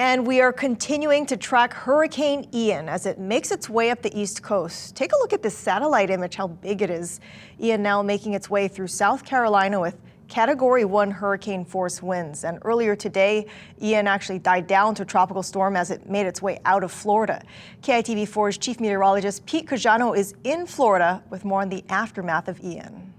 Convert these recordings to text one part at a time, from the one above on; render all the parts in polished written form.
And we are continuing to track Hurricane Ian as it makes its way up the East Coast. Take a look at this satellite image, how big it is. Ian now making its way through South Carolina with Category 1 hurricane force winds. And earlier today, Ian actually died down to a tropical storm as it made its way out of Florida. KITV4's chief meteorologist Pete Cajano is in Florida with more on the aftermath of Ian.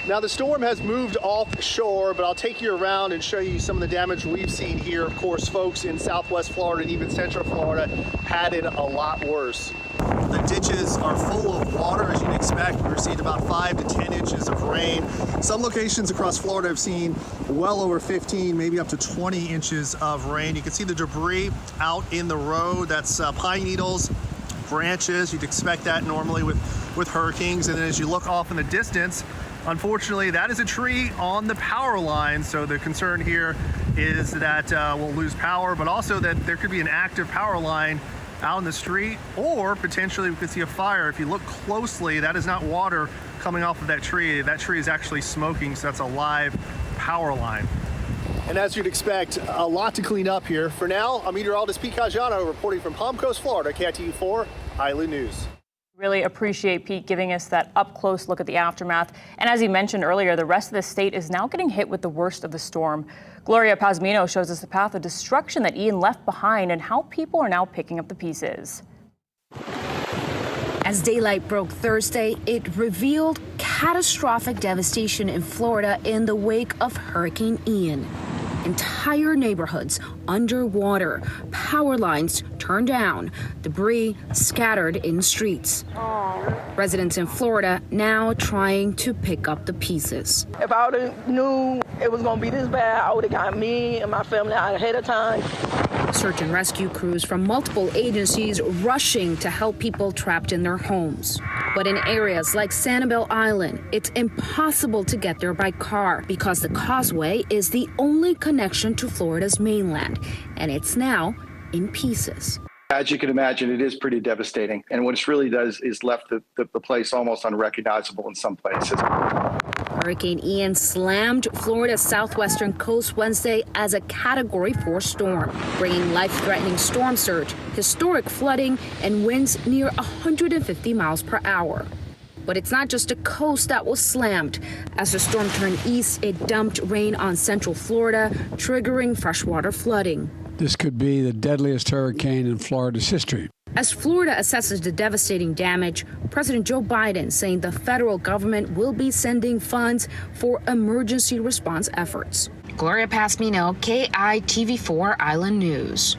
Now the storm has moved offshore, but I'll take you around and show you some of the damage we've seen here. Of course, folks in Southwest Florida and even Central Florida had it a lot worse. The ditches are full of water, as you'd expect. We received about 5 to 10 inches of rain. Some locations across Florida have seen well over 15, maybe up to 20 inches of rain. You can see the debris out in the road. That's pine needles, branches. You'd expect that normally with hurricanes. And then as you look off in the distance, unfortunately, that is a tree on the power line. So the concern here is that we'll lose power, but also that there could be an active power line out in the street, or potentially we could see a fire. If you look closely, that is not water coming off of that tree. That tree is actually smoking, so that's a live power line. And as you'd expect, a lot to clean up here. For now, I'm meteorologist Pete Cajano reporting from Palm Coast, Florida, KITV4 Island News. Really appreciate Pete giving us that up-close look at the aftermath. And as he mentioned earlier, the rest of the state is now getting hit with the worst of the storm. Gloria Pazmino shows us the path of destruction that Ian left behind and how people are now picking up the pieces. As daylight broke Thursday, it revealed catastrophic devastation in Florida in the wake of Hurricane Ian. Entire neighborhoods underwater, power lines turned down, debris scattered in streets. Residents in Florida now trying to pick up the pieces. If I would have knew it was going to be this bad, I would have got me and my family out ahead of time. Search and rescue crews from multiple agencies rushing to help people trapped in their homes. But in areas like Sanibel Island, it's impossible to get there by car because the causeway is the only connection to Florida's mainland, and it's now in pieces. As you can imagine, it is pretty devastating. And what it really does is left the place almost unrecognizable in some places. Hurricane Ian slammed Florida's southwestern coast Wednesday as a Category 4 storm, bringing life-threatening storm surge, historic flooding, and winds near 150 miles per hour. But it's not just the coast that was slammed. As the storm turned east, it dumped rain on central Florida, triggering freshwater flooding. This could be the deadliest hurricane in Florida's history. As Florida assesses the devastating damage, President Joe Biden saying the federal government will be sending funds for emergency response efforts. Gloria Pazmino, KITV4 Island News.